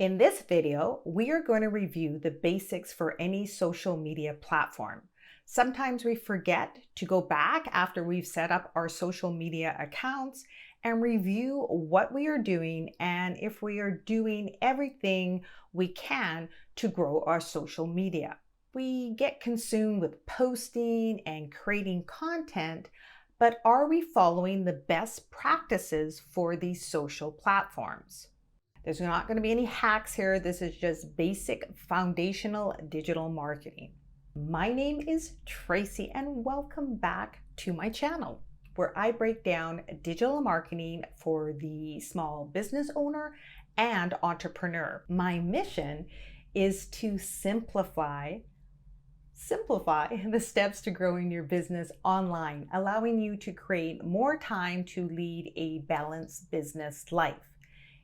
In this video, we are going to review the basics for any social media platform. Sometimes we forget to go back after we've set up our social media accounts and review what we are doing and if we are doing everything we can to grow our social media. We get consumed with posting and creating content, but are we following the best practices for these social platforms? There's not going to be any hacks here. This is just basic foundational digital marketing. My name is Tracy and welcome back to my channel where I break down digital marketing for the small business owner and entrepreneur. My mission is to simplify the steps to growing your business online, allowing you to create more time to lead a balanced business life.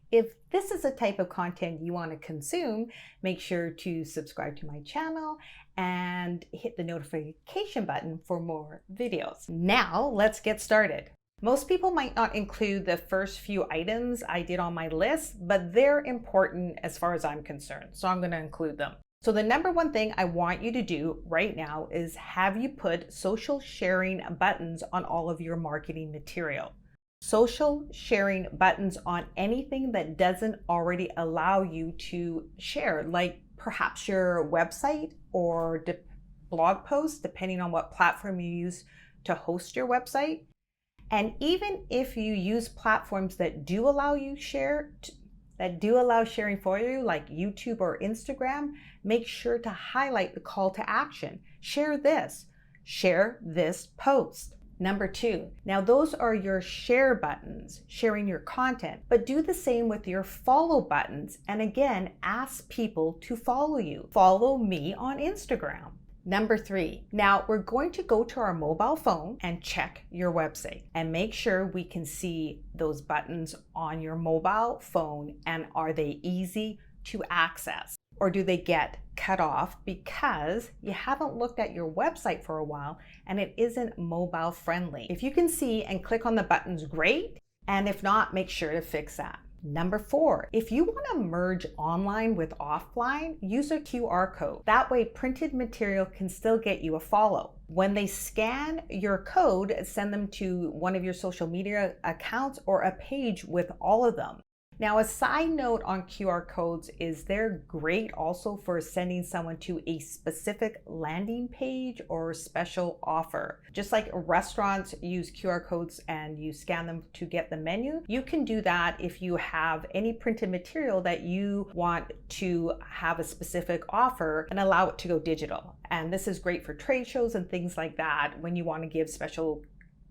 If this is a type of content you want to consume, make sure to subscribe to my channel and hit the notification button for more videos. Now let's get started. Most people might not include the first few items I did on my list, but they're important as far as I'm concerned, so I'm going to include them. So the number one thing I want you to do right now is have you put social sharing buttons on all of your marketing material. Social sharing buttons on anything that doesn't already allow you to share, like perhaps your website or blog posts, depending on what platform you use to host your website. And even if you use platforms that do allow sharing for you, like YouTube or Instagram, make sure to highlight the call to action. Share this post. Number 2, now those are your share buttons, sharing your content, but do the same with your follow buttons. And again, ask people to follow you. Follow me on Instagram. Number 3, now we're going to go to our mobile phone and check your website and make sure we can see those buttons on your mobile phone, and are they easy to access? Or do they get cut off because you haven't looked at your website for a while and it isn't mobile friendly? If you can see and click on the buttons, great. And if not, make sure to fix that. Number 4, if you want to merge online with offline, use a QR code. That way printed material can still get you a follow. When they scan your code, send them to one of your social media accounts or a page with all of them. Now, a side note on QR codes is they're great also for sending someone to a specific landing page or special offer. Just like restaurants use QR codes and you scan them to get the menu, you can do that if you have any printed material that you want to have a specific offer and allow it to go digital. And this is great for trade shows and things like that when you want to give special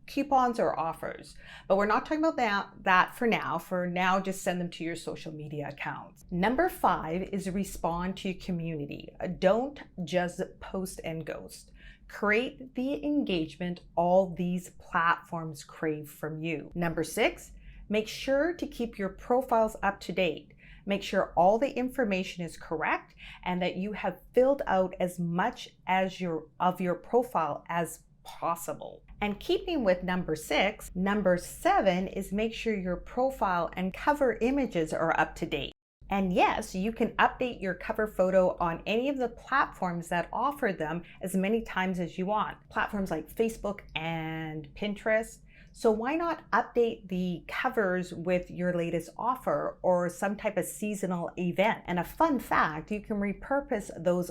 coupons or offers. But we're not talking about that for now. For now, just send them to your social media accounts. Number 5 is respond to your community. Don't just post and ghost. Create the engagement all these platforms crave from you. Number 6, make sure to keep your profiles up to date. Make sure all the information is correct and that you have filled out as much as of your profile as possible. And keeping with number 6, number 7 is make sure your profile and cover images are up to date. And yes, you can update your cover photo on any of the platforms that offer them as many times as you want. Platforms like Facebook and Pinterest. So why not update the covers with your latest offer or some type of seasonal event? And a fun fact, you can repurpose those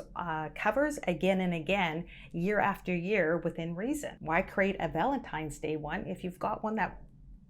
covers again and again, year after year within reason. Why create a Valentine's Day one if you've got one that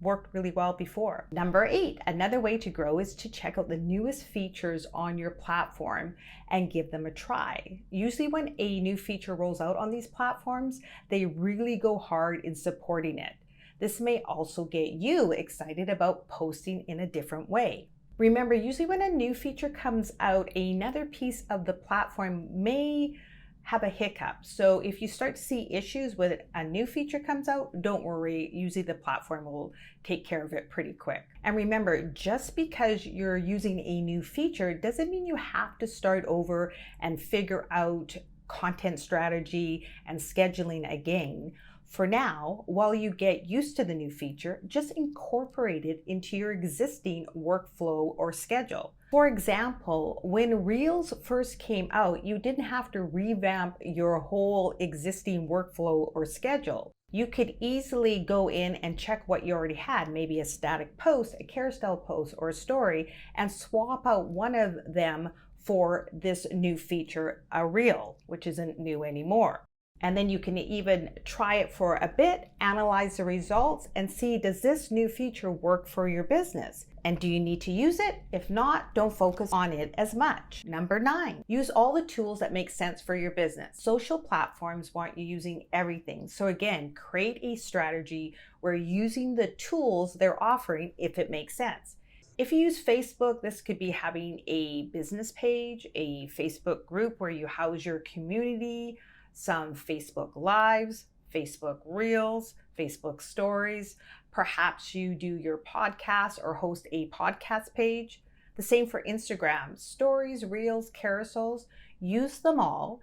worked really well before? Number 8, another way to grow is to check out the newest features on your platform and give them a try. Usually when a new feature rolls out on these platforms, they really go hard in supporting it. This may also get you excited about posting in a different way. Remember, usually when a new feature comes out, another piece of the platform may have a hiccup. So if you start to see issues with a new feature comes out, don't worry, usually the platform will take care of it pretty quick. And remember, just because you're using a new feature doesn't mean you have to start over and figure out content strategy and scheduling again. For now, while you get used to the new feature, just incorporate it into your existing workflow or schedule. For example, when Reels first came out, you didn't have to revamp your whole existing workflow or schedule. You could easily go in and check what you already had, maybe a static post, a carousel post, or a story, and swap out one of them for this new feature, a Reel, which isn't new anymore. And then you can even try it for a bit, analyze the results, and see, does this new feature work for your business? And do you need to use it? If not, don't focus on it as much. Number 9, use all the tools that make sense for your business. Social platforms want you using everything. So again, create a strategy where you're using the tools they're offering if it makes sense. If you use Facebook, this could be having a business page, a Facebook group where you house your community, some Facebook Lives, Facebook Reels, Facebook Stories. Perhaps you do your podcast or host a podcast page. The same for Instagram, Stories, Reels, Carousels. Use them all,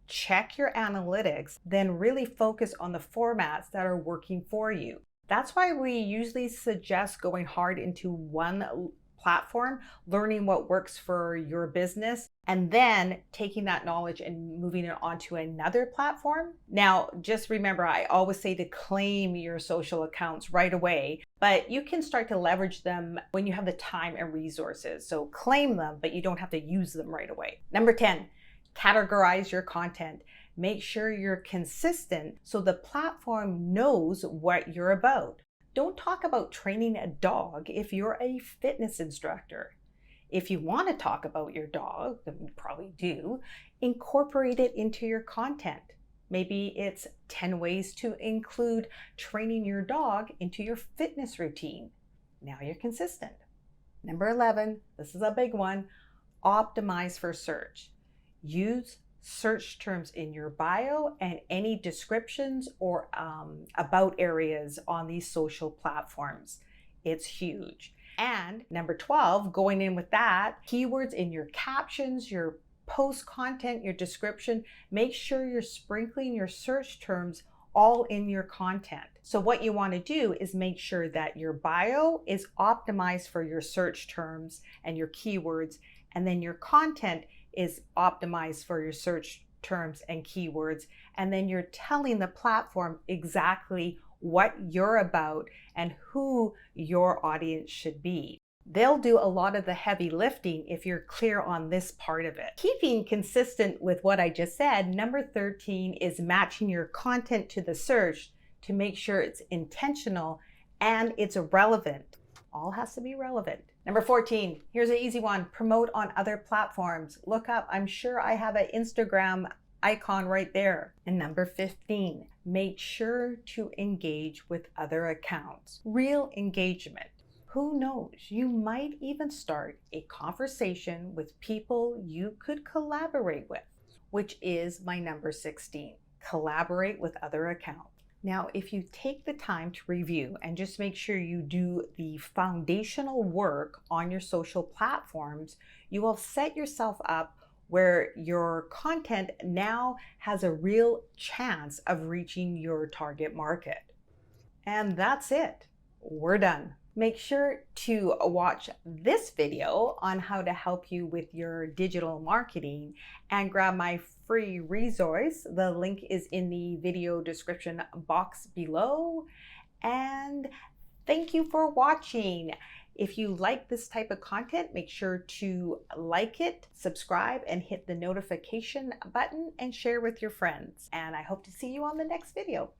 check your analytics, then really focus on the formats that are working for you. That's why we usually suggest going hard into one platform, learning what works for your business, and then taking that knowledge and moving it onto another platform. Now, just remember, I always say to claim your social accounts right away, but you can start to leverage them when you have the time and resources. So claim them, but you don't have to use them right away. Number 10, categorize your content. Make sure you're consistent so the platform knows what you're about. Don't talk about training a dog if you're a fitness instructor. If you want to talk about your dog, then you probably do, incorporate it into your content. Maybe it's 10 ways to include training your dog into your fitness routine. Now you're consistent. Number 11, this is a big one, optimize for search. Use search terms in your bio and any descriptions or about areas on these social platforms. It's huge. And number 12, going in with that, keywords in your captions, your post content, your description. Make sure you're sprinkling your search terms all in your content. So what you want to do is make sure that your bio is optimized for your search terms and your keywords, and then your content is optimized for your search terms and keywords, and then you're telling the platform exactly what you're about and who your audience should be. They'll do a lot of the heavy lifting if you're clear on this part of it. Keeping consistent with what I just said, number 13 is matching your content to the search to make sure it's intentional and it's relevant. All has to be relevant. Number 14, here's an easy one. Promote on other platforms. Look up, I'm sure I have an Instagram icon right there. And number 15, make sure to engage with other accounts. Real engagement. Who knows, you might even start a conversation with people you could collaborate with, which is my number 16. Collaborate with other accounts. Now, if you take the time to review and just make sure you do the foundational work on your social platforms, you will set yourself up where your content now has a real chance of reaching your target market. And that's it. We're done. Make sure to watch this video on how to help you with your digital marketing and grab my free resource. The link is in the video description box below. And thank you for watching. If you like this type of content, make sure to like it, subscribe, and hit the notification button and share with your friends. And I hope to see you on the next video.